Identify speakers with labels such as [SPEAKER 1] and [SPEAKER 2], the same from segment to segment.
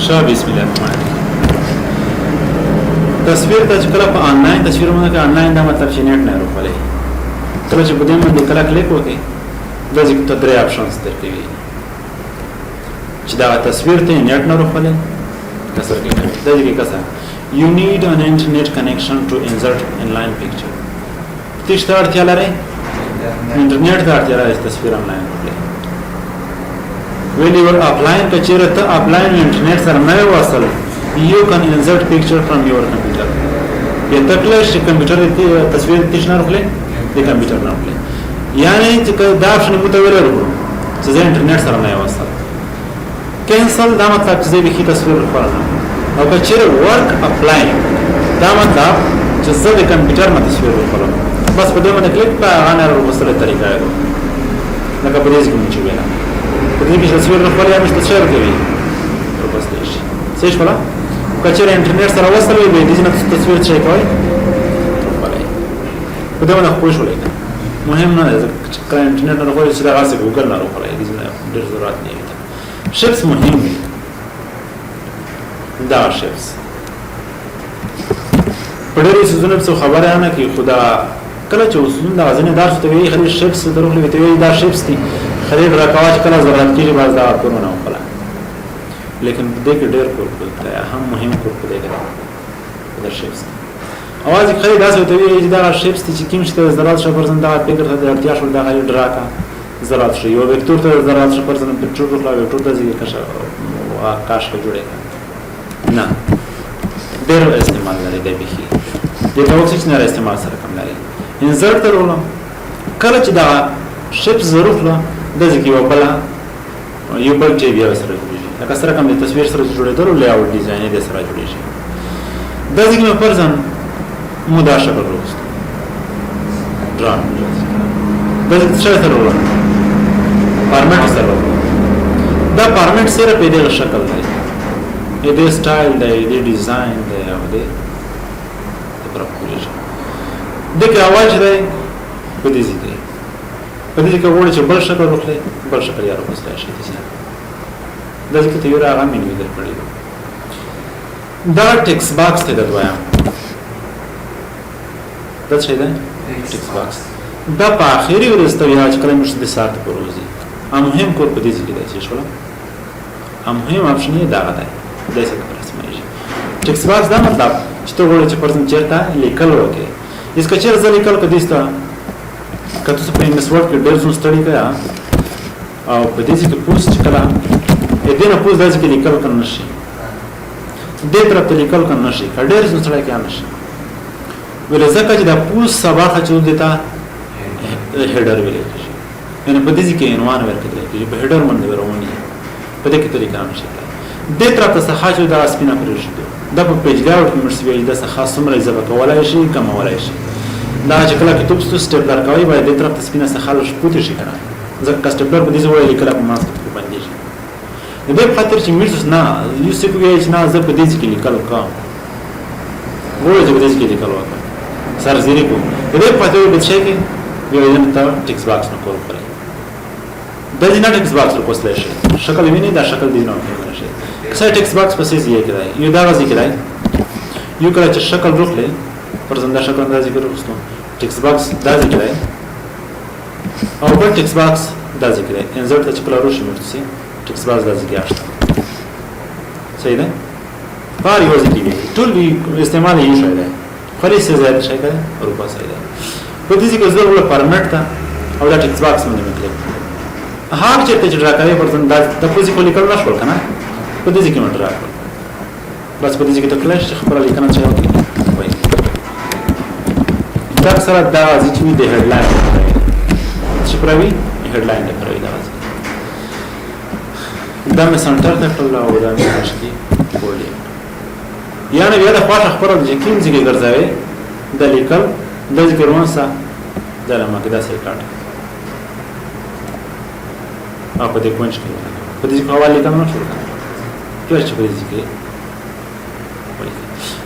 [SPEAKER 1] شاه بسم الله الرحمن الرحیم. تصویر ته کله په آنلاین تصویر باندې آنلاین دا مطلب چې نیټ نه راوړلې کله چې بده باندې کله کلیک وکړي د ځکه ته درې آپشنز درکوي چې دا تصویر ته نیټ نه راوړلې کسر کې د ځکه کسر you need an internet connection to insert inline picture تشته اړتیا لري انټرنیټ ته اړتیا لري تصویر آنلاین وکړي when you are applying کچېره ته آفلاین انټرنیټ سره نه وصل you can insert picture from your computer یا تکله چې کمپیوټر ته تصویر تاسو نه راغلي د کمپیوټر نه راغلي یعنی چې دا آپشن متویل ورو چې انټرنیټ سره نه وصل کینسل دا مطلب چې به کی تصویر راغله او کچېره ورک اپلاین دا مطلب چې زه د کمپیوټر نه تصویر راغلم بس په دې باندې کلیک په غانه وروسته طریقه ده لکه په دې کې چې ویل په دې کې تصویر راغلی هم څه شیر کوي بس دې شي څه شولا کچېره انټرنیټ سره وصل وي به دې نه تصویر چي کوي په دې باندې خوښ ولې مهم نه ده چې کله انټرنیټ نه راغلی چې دا غاسه ګوګل نه راغلی دې نه ډېر ضرورت نه وي شپس مهم دي دا شپس په ډېرې سيزونه څه خبره نه کی خدا کله چې وسونه د غزنه دار ته وی خري شپس دروغلي ته وی دا شپس دي خرید راکاوه کله ضرورت کیږي باز دا کورونه نه وکړه لیکن دې کې ډېر کور کوي هم مهم کور کوي دا شپس اواز خرید داسې ته وی دا شپس چې کوم څه ضرورت شو پرځنده فکر ته اړتیا شو دا خرید راکا ضرورت شي یو وکتور ته ضرورت شو پرځنده پټرول خلا وکتور ته ځي کښه کاش کې جوړه نه ډېر استعمال لري د بخي د توکسیک نه استعمال سره کم لري انزرټ ترونه کله چې دا شپس ضرورت له د ځکه یو بل چې بیا سره جوړیږي لکه سره کوم د تصویر سره جوړېدل له او ډیزاین د سره جوړیږي د ځکه په پرځن مودا شکل وروسته ډرام د څه سره وروسته فارمټ سره دا فارمټ سره په دې شکل دی دې سټایل دی دې ډیزاین دی او دې پروپوزیشن دغه اواز دی په دې ځای په دې کې وړي چې بل شکل وکړي بل شکل یې راوستل شي دا ځکه ته یو راغلی مې درکړی دا ټیکس باکس ته دوایم دا څه دی ټیکس باکس دا په اخیری ورځ ته یا چې کله موږ د سات پروزي مهم کور په دې ځای کې دی شو مهم اپشن یې دا دی دا څه رسمایي ټیکس باکس دا مطلب چې ته وړي چې پرځم چیرته لیکل وکړي اسکه چیر ځل لیکل کدي ستا کته څه په مسورډ کې ډېر څه ستړي کړه او په دې کې پوسټ کړه دې نه پوسټ داسې کې لیکل کړه نشي دې طرف ته لیکل کړه نشي ډېر څه ستړي کې نشي ولې ځکه چې دا پوسټ سبا خچو دیتا هډر ویل شي یعنی په دې کې عنوان ورکړل چې په هډر باندې ورونی په دې کې طریقه نشي دې طرف ته خاصو دا سپینا پرېښود دا په پیج لاوټ کې مرسي دا خاص څومره ځبه کولای شي کمولای شي دا چې کله کې توپ سټیپلر کوي باید د طرف تسپینه څخه خالص پوتې شي کنه ځکه سټیپلر په دې ځای لیکل په ماسک کې باندې شي د دې خاطر چې میرز نه یو څه کوي چې نه زه په دې کې لیکل کوم وایي چې په دې کې لیکل وکړم سر زیری کو د دې په دې چې کې یو یم ته ټیکس باکس نه کول کړی د دې نه ټیکس باکس ورکوسل شي شکل ویني دا شکل دی نه شي څه ټیکس باکس په سیس یې کړای یو دا راځي کړای یو کله چې شکل روخله پرځنده شکل اندازې کړو ټیکس باکس دا ذکر دی او بل ټیکس باکس دا ذکر دی انزرټ ته کله روشي مرسي ټیکس باکس دا ذکر آشته صحیح ده بار یو ذکر دی ټول استعمال یې شوی دی خالي څه زیات شي کړه اروپا صحیح ده په دې کې زه ول پرمټ تا او دا ټیکس باکس باندې مکلک هغه چې ته راکوي پرځنده د پوزي کو لیکل نشول کنه په دې کې مونږ راکړو بس په دې کې ته کلاش خبره لیکنه چا وکړي دا سره دا چې وی د هډلاین چې پروي هډلاین ته پروي دا مې سنټر ته کړل او دا مې مشتي کولې یعنی بیا د خواږه خبره چې کوم ځای ګرځاوي د لیکل د ذکر ونسا دا لمه کې دا سې کاټ او په دې کوم څه په دې حواله کوم نه شو کله چې په دې کې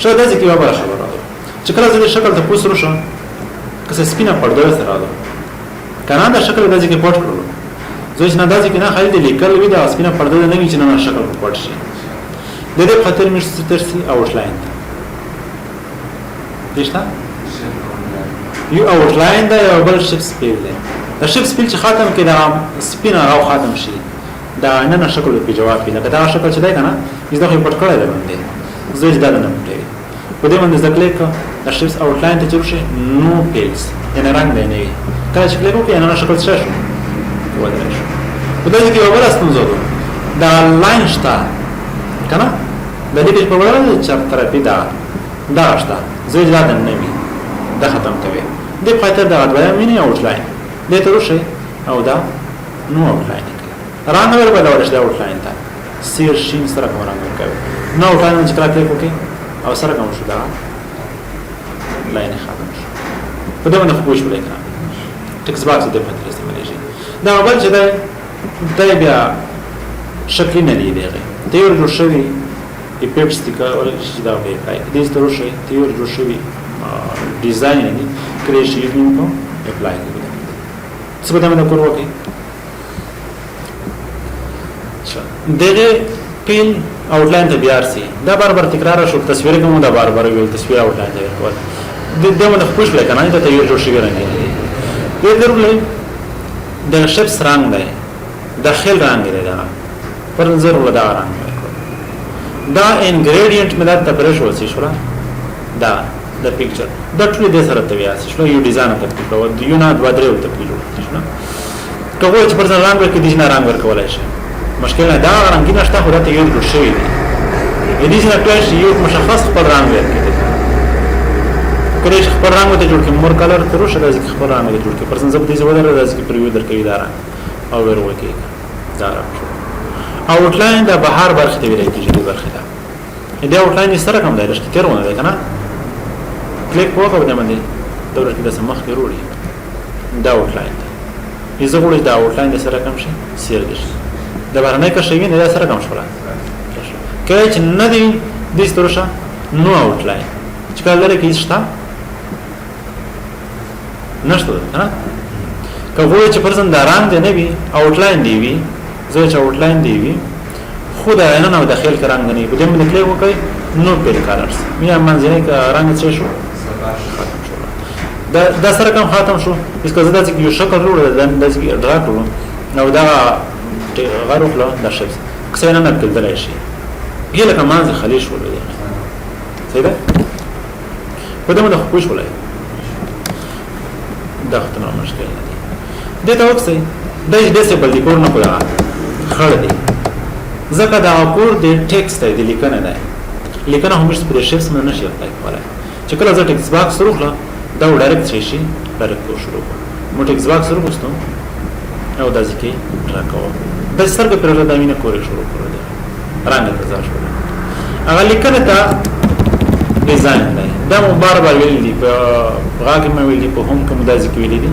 [SPEAKER 1] شاید دا ځکه یو بل خبره چې کله زه شکل ته پوسټ وشم که سپینا پردو سره راځو کنه دا شکل د ځکه پټ کړو زه چې نه دا ځکه نه خالي د لیکل وی دا سپینا پردو نه وی چې نه شکل پټ شي د دې خاطر مش ترسي آوټلاین دښتا یو آوټلاین دا یو بل شپ سپیل دی د شپ سپیل چې خاتم کې دا سپین راو خاتم شي دا نه شکل په جواب کې لکه دا شکل چې دی کنه زه خو پټ کړی باندې زه دا نه پټوي په دې باندې ځکه لیکه د شپ آوټلاین ته چورشي نو پیلز ان رنگ دی نه کله چې کلیک وکړي نه شکل څه شو ودرې شو په دې کې یو بل ستونزه ده دا لاین شته کنه د دې په وړاندې چې طرفي دا شته زه دا نه وي دا ختم کوي د خاطر دا دویم مینه آوټلاین دې ته ورشي او دا نو آوټلاین رانګ ور بدل شي دا آوټلاین ته سیر شین سره کوم رنگ کوي نو آوټلاین چې کله کلیک وکړي او سره کوم شو دا لاین ختم شو په دې باندې خو شو لیکن ټکس باکس دې په تر استعمال شي دا بل چې دا بیا شکل نه دی دیغه تیور جوړ شوی ایپیپس تیکا ولا چې دا به پای دې ستورو شي تیور جوړ شوی ډیزاین نه کریشن کو اپلای کړئ څه به دا کور وکي دغه پیل آوټلاین ته بیا سي دا بار بار تکرار شو تصویر کوم دا بار بار ویل تصویر آوټلاین ته ورکول دغه خوش لکنه دا تیور جوړ شوی رنګ دی دې ضروري د شپس رنگ دی داخل رنگ دی دا پر نظر ولا رنگ دا انګریډینټ مې دا تبرش وسی شو دا د پکچر دا ټول دې سره تویا شو یو ډیزاین ته په یو نه دوه درې ته پیلو شو کوم چې پر ځان رنگ کې دې نه رنگ ورکولای شي مشکل نه دا رنگ نشته خو دا ته یو جوړ شوی دی دې نه ټول شي یو مشخص پر رنگ ورکړي کله چې خبر رنگ ته جوړ کې مور کلر تر اوسه راځي خبر رنگ ته جوړ کې پرسن زب دې زوړ راځي کې پریو درکې دارا او ورو کې دارا آوټلاین دا بهر برخه دی ویل کېږي د برخه دا دې آوټلاین سره کوم دی رښتیا ترونه ده کنه کلیک وکړو د باندې دا ورته د سمخ کې وروړي دا آوټلاین دی زه غوړم دا آوټلاین سره کوم شي سیر دي دا باندې که شي نه سره کوم شولا کله چې نه دی د ستورشه نو آوټلاین چې کله لري کې شته نشته ها کومه چې پرسن دا رنگ دی نه وي آوټلاین دی وي زه چې آوټلاین دی وي خود نه نو داخل کرانګ نه بده من کلیک وکړي نو پیل کارس میا منځنی رنگ څه شو دا سره کوم ختم شو اس که زدا چې یو شکل وروړه د ډرا کړو نو دا غیر خپل د شپس کسه نه کېدل شي ګیله کوم ځای خلی شو ولې څه ده په دې باندې خوښ ولای دا ختمه مشکل نه دي دته وکسي د دې څه بل دي کور نه کولا خړ دي ځکه دا کور د ټیکسټ دی لیکنه ده لیکنه هم څه پر شپس نه نشي کولای چې کله زه ټیکس باکس وروخله دا ډایرکټ شي ډایرکټ شروع مو ټیکس باکس وروستم او دا ځکه راکاو د سرګ پر راځه داینه کورې شروع کړو رنگ ته ځا شو هغه لیکنه ته ډیزاین دی دا مو بار بار ویل دي په هغه مې ویل دي په هم کوم د ځکه ویل دي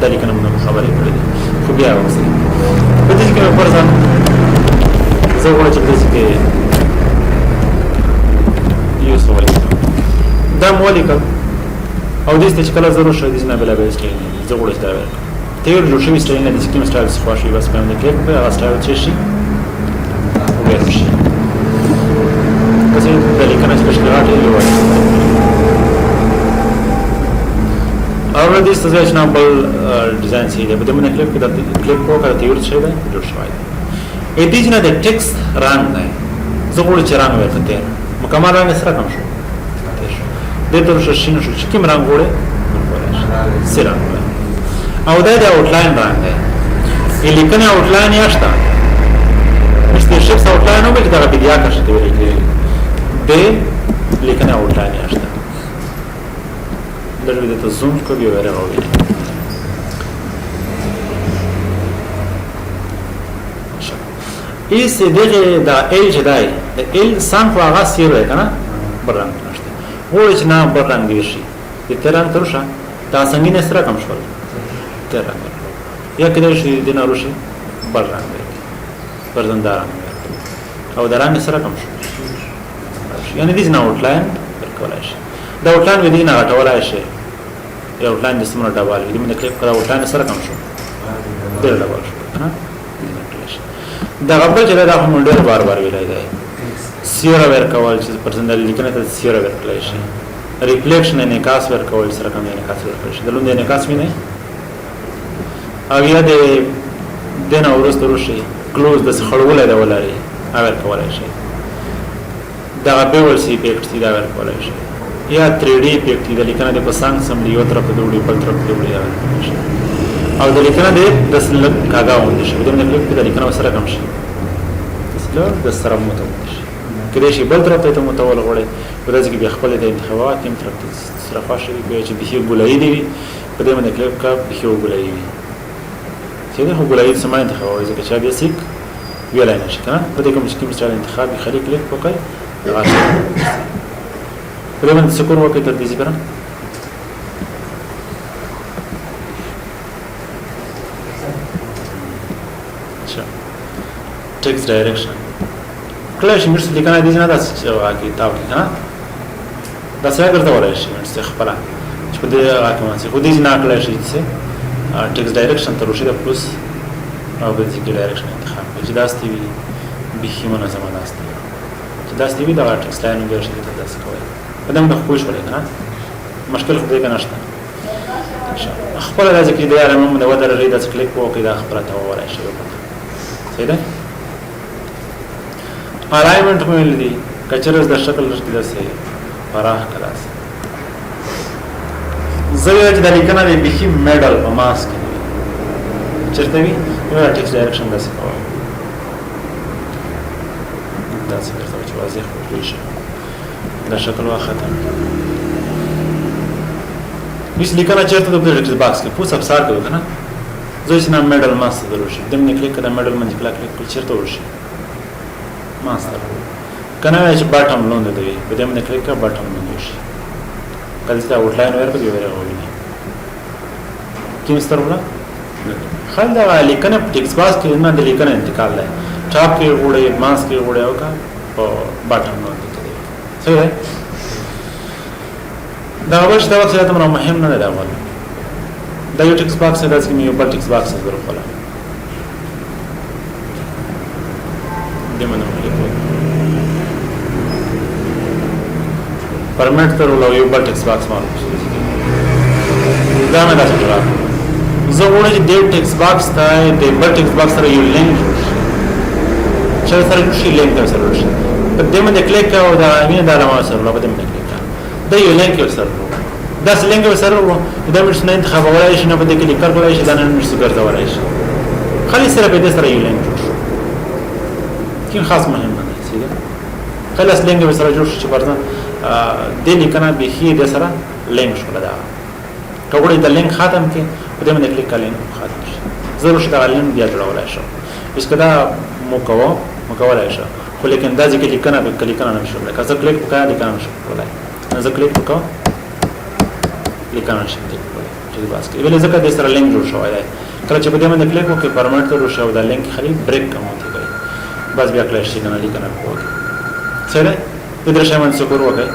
[SPEAKER 1] دا لیکنه مو خبرې کړې دي خو بیا وځي په دې کې په ځان زه وایم چې دې کې یو سوال دا مولیک او دې چې کله ضرور شي دې نه بلا به استعمال زه وړم دا تیر جو شوی سټایل نه دي کوم سټایل څخه شي بس په دې کې په هغه سټایل چې شي وګورئ کله چې لیکنه چې ښکارا ته یو او دې ستاسو چې نامبل ډیزاین سي دې په دې باندې کلیک وکړئ تیر شي دا جوړ شوی اې دې نه د ټیکست رنگ نه زه وړم چې رنگ ورته مکمل رنگ سره کوم شو د تر شین شو چې کوم رنگ وړي سره او دا د آوټلاین رنگ دی لیکنه آوټلاین یاشته مشته شپس آوټلاین او بل دا بیا کښته ویل کېږي د لیکنه آوټلاین یاشته دغه د زوم کو به ورغوي ایس دغه دا ال جدای ال سان خو هغه سیر کنه برنګ نشته وای چې نه برنګ دی شي د تران ترشه دا څنګه سره کم شول تران یا کله شي د ناروشي برنګ پرزندار او درانه سره کم شو یعنی دې نه آوټلاین ورکولای شي دا آوټلاین ودی نه غټولای شي یو آوټلاین د سمره ډبال دې موږ کلیک کړو آوټلاین سره کم شو ډېر ډبال شو نه دا غبل چې دا هم ډېر بار ویلای دی سیوره ورکول چې پرځندل لیکنه ته سیوره ورکول شي ریفلیکشن انعکاس ورکول سره کوم انعکاس ورکول شي دلته انعکاس ویني او یا د دنه ورسته ورشي کلوز د خړولای دا ولاري او ورکول شي دا بیول سی افیکټ دا ورکول شي یا 3D افیکټ د لیکنه د پسنګ سم یو طرف ته وړي بل طرف ته وړي او د لیکنه د سل کاغا وندي شي د لیکنه سره کوم شي نو د سره متوجه شي کله شي بل طرف ته متول غوړي ورځ کې بیا خپل د انتخابات هم طرف ته صرفه شي به چې به ګولای دی په دې باندې کلیپ کا به ګولای دی چې نه ګولای سم انتخابات ځکه چې بیا سیک ویلای نشي کنه په دې کوم چې مثال انتخاب خلي کلیپ وکړي راځي په دې باندې سکور وکړي تر دې ځبره text direction کله چې موږ لیکنه دي نه داسې واقعي تاو کې ها دا څنګه ګرځولای شي موږ څه خپل چې په دې واقعي څه خو دې نه کله شي چې text direction تر وشي د پلس او د ذکر direction انتخاب چې داسې وي به همونه زمانه داسې چې داسې وي دا text line به شي ته داسې کوي په دې موږ خوښ ولې نه مشکل خو دې کنه شته خپل راځي کې دا رمم د ودر ریډ اس کلیک وکړه دا خپل ته وره شي صحیح ده الاینمنت کومل دي کچرز د شکل لري د سه فراخ کلاس زوی چې د لیکنه به بخي میډل په ماس کې چرته وي نو ټیکس ډایرکشن داسې کوي داسې درته چې واضح وي شي د شکل واخته مش لیکنه چرته د ټیکس باکس کې پوس ابسار کوي کنه زوی چې نام میډل ماس دروشي دمن کلیک کړه میډل منځ کلیک چرته ورشي ماستر کنه چې باټم لوند دی په دې باندې کلیک کړه باټم لوند شي کله چې آوټ لاین ورکړي وایي کوم سترونه خل دا لیکنه ټیکس باکس کې نه د لیکنه انتقال دی ټاپ کې وړي ماس کې وړي او کا په باټم لوند دی صحیح ده دا وښه دا څه ته مهم نه دی اول دا یو ټیکس باکس دی چې یو بل ټیکس باکس ورکړه پرمټ تر ولو یو بل ټیکس باکس مانو دا نه دا څه زه وړم چې د ټیکس باکس ته د بل ټیکس باکس سره یو لینک چې سره شي لینک سره شي په دې باندې کلیک او دا مینه دا لمه سره په دې باندې کلیک دا یو لینک سره دا لینک سره دا مش نه انتخاب ولای شي نه په دې کې لیکل ولای شي دا نه مش ګرځولای شي خالي سره په دې سره یو لینک کوم خاص مهم نه دی خلاص لینک سره جوړ شي پرځه د لیکنه به هي د سره لینک شول دا کله د لینک ختم کې په دې باندې کلیک کړئ ختم شي ضرور شي دا لینک بیا جوړولای شو اس کدا مکوولای شو خو لیکن دا ځکه لیکنه به کلیک نه شو لکه زه کلیک وکړم لیکنه شو کولای زه کلیک وکړم لیکنه شي چې بس کې ولې ځکه د سره لینک جوړ شوی دی کله چې په دې باندې کلیک وکړئ پرمټ ته شو دا لینک خالي بریک کوم ته بس بیا کلیک شي نه لیکنه کوو سره د درشمن سکور وکړئ